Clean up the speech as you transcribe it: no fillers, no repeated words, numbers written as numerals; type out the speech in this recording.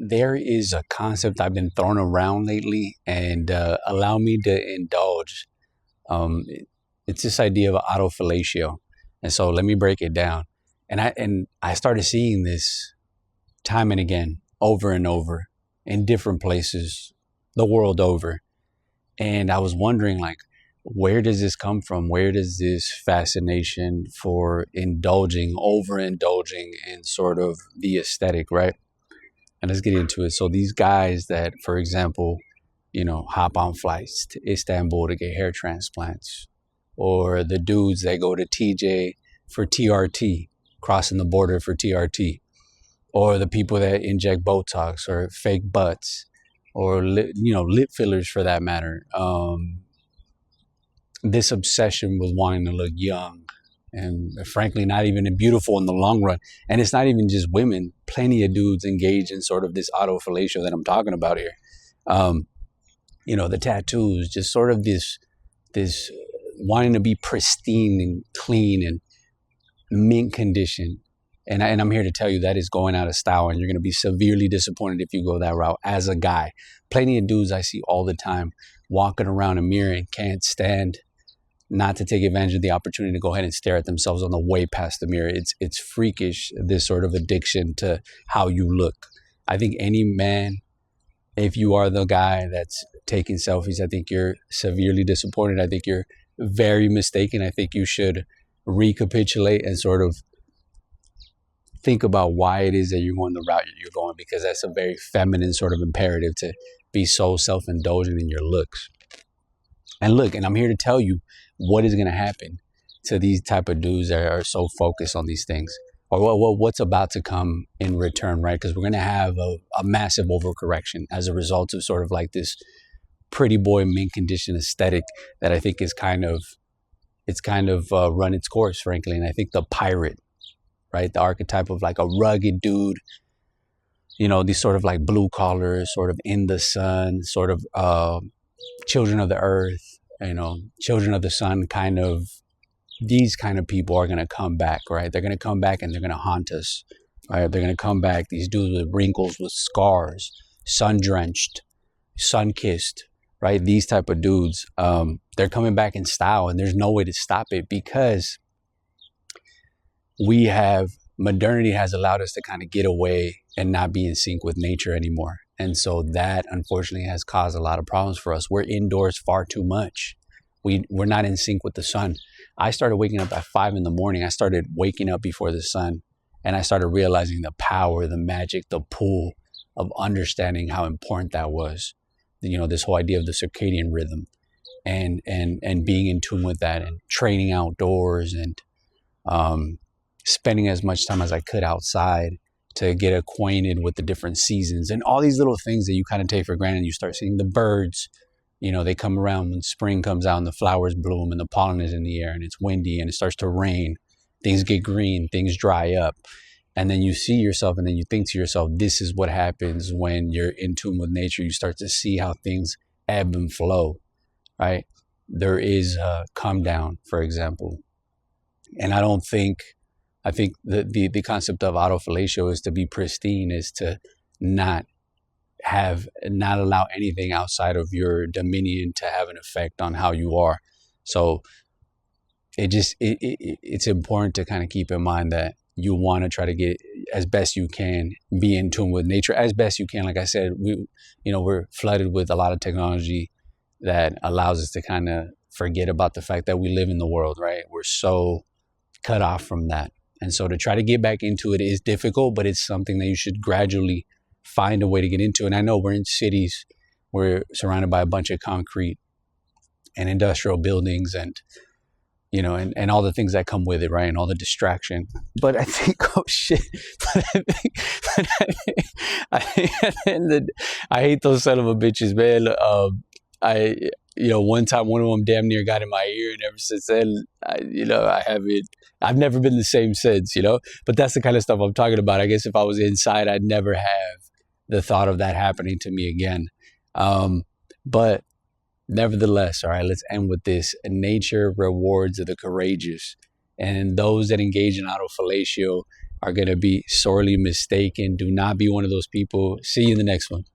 there is a concept I've been thrown around lately, and allow me to indulge. It's this idea of autofellatio, and so let me break it down. And I started seeing this time and again, over and over, in different places, the world over. And I was wondering, like, where does this come from? Where does this fascination for indulging, overindulging in sort of the aesthetic, right? And let's get into it. So these guys that, for example, hop on flights to Istanbul to get hair transplants, or the dudes that go to TJ for TRT, crossing the border for TRT, or the people that inject Botox or fake butts, or lip fillers for that matter. This obsession with wanting to look young and frankly not even beautiful in the long run. And it's not even just women. Plenty of dudes engage in sort of this autofellatio that I'm talking about here. The tattoos, just sort of this wanting to be pristine and clean and mint condition. And I'm here to tell you that is going out of style, and you're going to be severely disappointed if you go that route as a guy. Plenty of dudes I see all the time walking around a mirror and can't stand not to take advantage of the opportunity to go ahead and stare at themselves on the way past the mirror. It's freakish, this sort of addiction to how you look. I think any man, if you are the guy that's taking selfies, I think you're severely disappointed. I think you're very mistaken. I think you should recapitulate and sort of think about why it is that you're going the route you're going, because that's a very feminine sort of imperative to be so self-indulgent in your looks. And look, and I'm here to tell you what is going to happen to these type of dudes that are so focused on these things, or what's about to come in return, right? Because we're going to have a massive overcorrection as a result of sort of like this pretty boy mint condition aesthetic that I think is kind of run its course, frankly. And I think the pirate, right, the archetype of like a rugged dude, these sort of like blue collars, sort of in the sun, sort of children of the earth, children of the sun, these kind of people are going to come back, right? They're going to come back and they're going to haunt us, right? They're going to come back, these dudes with wrinkles, with scars, sun-drenched, sun-kissed, right? These type of dudes, they're coming back in style, and there's no way to stop it, because modernity has allowed us to kind of get away and not be in sync with nature anymore. And so that, unfortunately, has caused a lot of problems for us. We're indoors far too much. We're not in sync with the sun. I started waking up at 5 a.m. I started waking up before the sun, and I started realizing the power, the magic, the pull of understanding how important that was. This whole idea of the circadian rhythm, and being in tune with that, and training outdoors, and spending as much time as I could outside to get acquainted with the different seasons and all these little things that you kind of take for granted. You start seeing the birds, they come around when spring comes out and the flowers bloom and the pollen is in the air and it's windy and it starts to rain. Things get green, things dry up. And then you see yourself, and then you think to yourself, this is what happens when you're in tune with nature. You start to see how things ebb and flow, right? There is a come down, for example. And I think the concept of autofellatio is to be pristine, is to not allow anything outside of your dominion to have an effect on how you are. So it's important to kind of keep in mind that you want to try to get, as best you can, be in tune with nature as best you can. Like I said, we're flooded with a lot of technology that allows us to kind of forget about the fact that we live in the world, right? We're so cut off from that. And so to try to get back into it is difficult, but it's something that you should gradually find a way to get into. And I know we're in cities, we're surrounded by a bunch of concrete and industrial buildings, and and all the things that come with it, right? And all the distraction. But I think, oh shit, I hate those son of a bitches, man. One time one of them damn near got in my ear, and ever since then, I've never been the same since, but that's the kind of stuff I'm talking about. I guess if I was inside, I'd never have the thought of that happening to me again. But nevertheless, all right, let's end with this. Nature rewards the courageous, and those that engage in autofellatio are going to be sorely mistaken. Do not be one of those people. See you in the next one.